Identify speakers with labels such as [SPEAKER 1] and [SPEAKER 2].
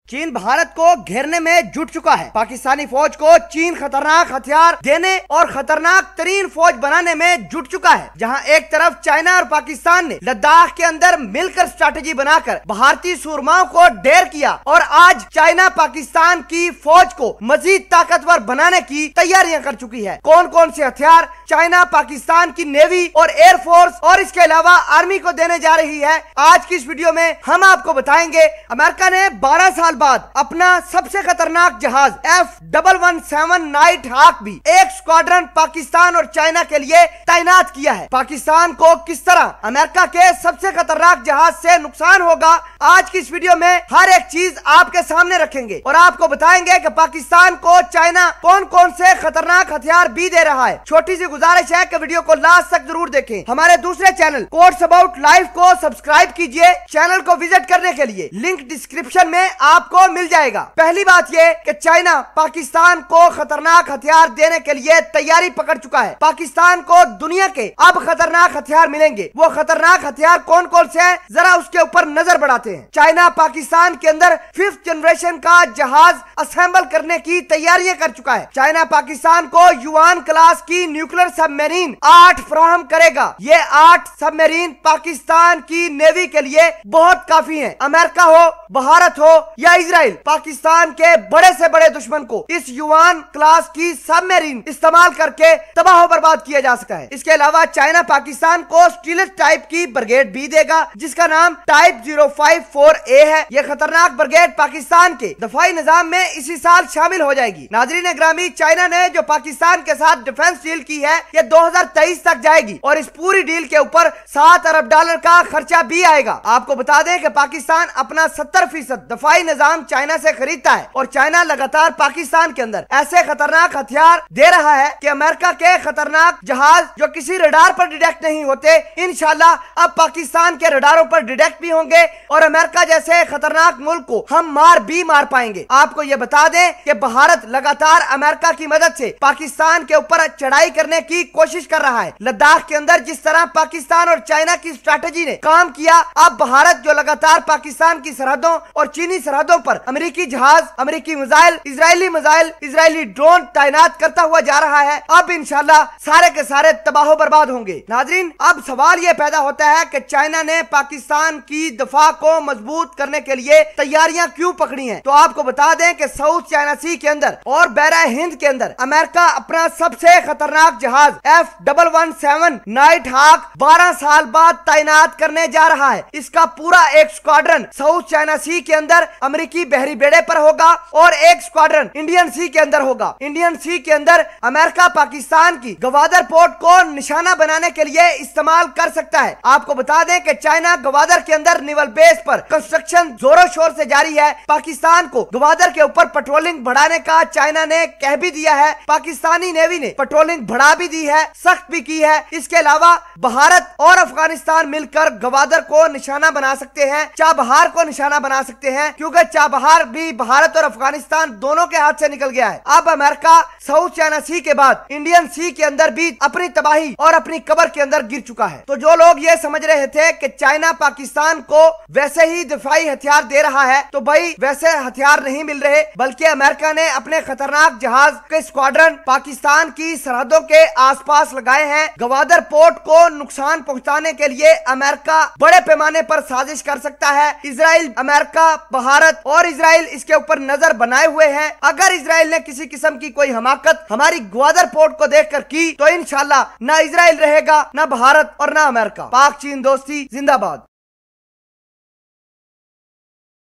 [SPEAKER 1] चीन भारत को घेरने में जुट चुका है। पाकिस्तानी फौज को चीन खतरनाक हथियार देने और खतरनाक तरीन फौज बनाने में जुट चुका है। जहां एक तरफ चाइना और पाकिस्तान ने लद्दाख के अंदर मिलकर स्ट्रैटेजी बनाकर भारतीय सूरमाओं को ढेर किया और आज चाइना पाकिस्तान की फौज को मजीद ताकतवर बनाने की तैयारियां कर चुकी है। कौन कौन से हथियार चाइना पाकिस्तान की नेवी और एयरफोर्स और इसके अलावा आर्मी को देने जा रही है, आज की इस वीडियो में हम आपको बताएंगे। अमेरिका ने 12 साल बाद अपना सबसे खतरनाक जहाज F117 नाइट हॉक भी एक स्क्वाड्रन पाकिस्तान और चाइना के लिए तैनात किया है। पाकिस्तान को किस तरह अमेरिका के सबसे खतरनाक जहाज से नुकसान होगा, आज की इस वीडियो में हर एक चीज आपके सामने रखेंगे और आपको बताएंगे कि पाकिस्तान को चाइना कौन कौन से खतरनाक हथियार भी दे रहा है। छोटी सी गुजारिश है कि वीडियो को लास्ट तक जरूर देखें। हमारे दूसरे चैनल कोट्स अबाउट लाइफ को सब्सक्राइब कीजिए। चैनल को विजिट करने के लिए लिंक डिस्क्रिप्शन में आपको मिल जाएगा। पहली बात यह कि चाइना पाकिस्तान को खतरनाक हथियार देने के लिए तैयारी पकड़ चुका है। पाकिस्तान को दुनिया के अब खतरनाक हथियार मिलेंगे। वो खतरनाक हथियार कौन कौन से हैं, जरा उसके ऊपर नजर बढ़ाते हैं। चाइना पाकिस्तान के अंदर 5th जनरेशन का जहाज असेंबल करने की तैयारियां कर चुका है। चाइना पाकिस्तान को युआन क्लास की न्यूक्लियर सबमरीन 8 फराहम करेगा। ये 8 सबमरीन पाकिस्तान की नेवी के लिए बहुत काफी हैं। अमेरिका हो, भारत हो या इजराइल, पाकिस्तान के बड़े से बड़े दुश्मन को इस युआन क्लास की सबमरीन इस्तेमाल करके तबाह बर्बाद किया जा सकता है। इसके अलावा चाइना पाकिस्तान को स्टीलस टाइप की ब्रिगेड भी देगा जिसका नाम टाइप 054A है। यह खतरनाक ब्रिगेड पाकिस्तान के दफाई निजाम में इसी साल शामिल हो जाएगी। नाजरीन ग्रामी, चाइना ने जो पाकिस्तान के साथ डिफेंस डील की है ये 2023 तक जाएगी और इस पूरी डील के ऊपर $7 अरब का खर्चा भी आएगा। आपको बता दें कि पाकिस्तान अपना 70% दफाई निजाम चाइना से खरीदता है और चाइना लगातार पाकिस्तान के अंदर ऐसे खतरनाक हथियार दे रहा है कि अमेरिका के खतरनाक जहाज जो किसी रडार पर डिटेक्ट नहीं होते, इंशाल्लाह अब पाकिस्तान के रडारों पर डिटेक्ट भी होंगे और अमेरिका जैसे खतरनाक मुल्क को हम मार पाएंगे। आपको यह बता दें कि भारत लगातार अमेरिका की मदद से पाकिस्तान के ऊपर चढ़ाई करने की कोशिश कर रहा है। लद्दाख के अंदर जिस तरह पाकिस्तान और चाइना की स्ट्रैटेजी ने काम किया, अब भारत जो लगातार पाकिस्तान की सरहदों और चीनी सरहदों पर अमेरिकी जहाज, अमेरिकी मिसाइल, इजरायली ड्रोन तैनात करता हुआ जा रहा है, अब इंशाल्लाह सारे के सारे तबाह बर्बाद होंगे। नाजरीन, अब सवाल यह पैदा होता है कि चाइना ने पाकिस्तान की दफा को मजबूत करने के लिए तैयारियां क्यों पकड़ी हैं। तो आपको बता दें कि साउथ चाइना सी के अंदर और बहरा हिंद के अंदर अमेरिका अपना सबसे खतरनाक जहाज F117 नाइट हॉक 12 साल बाद तैनात करने जा रहा है। इसका पूरा एक स्क्वाड्रन साउथ चाइना सी के अंदर अमेरिकी बहरी बेड़े पर होगा और एक स्क्वाड्रन इंडियन सी के अंदर होगा। इंडियन सी के अंदर अमेरिका पाकिस्तान की गवादर पोर्ट को निशाना बनाने के लिए इस्तेमाल कर सकता है। आपको बता दें कि चाइना गवादर के अंदर नेवल बेस पर कंस्ट्रक्शन जोरों शोर से जारी है। पाकिस्तान को गवादर के ऊपर पेट्रोलिंग बढ़ाने का चाइना ने कह भी दिया है। पाकिस्तानी नेवी ने पेट्रोलिंग बढ़ा भी दी है, सख्त भी की है। इसके अलावा भारत और अफगानिस्तान मिलकर गवादर को निशाना बना सकते हैं, चाबहार को निशाना बना सकते हैं, क्योंकि चाबहार भी भारत और अफगानिस्तान दोनों के हाथ से निकल गया है। अब अमेरिका साउथ चाइना सी के बाद इंडियन सी के अंदर भी अपनी तबाही और अपनी कब्र के अंदर गिर चुका है। तो जो लोग ये समझ रहे थे कि चाइना पाकिस्तान को वैसे ही दिफाई हथियार दे रहा है, तो भाई वैसे हथियार नहीं मिल रहे, बल्कि अमेरिका ने अपने खतरनाक जहाज के स्क्वाड्रन पाकिस्तान की सरहदों के आसपास लगाए हैं। गवादर पोर्ट को नुकसान पहुंचाने के लिए अमेरिका बड़े पैमाने पर साजिश कर सकता है। इजराइल, अमेरिका, भारत और इजराइल इसके ऊपर नजर बनाए हुए हैं। अगर इजराइल ने किसी किस्म की कोई हमाकत हमारी ग्वादर पोर्ट को देखकर की तो इंशाल्लाह ना इजराइल रहेगा, ना भारत और ना अमेरिका। पाक चीन दोस्ती जिंदाबाद।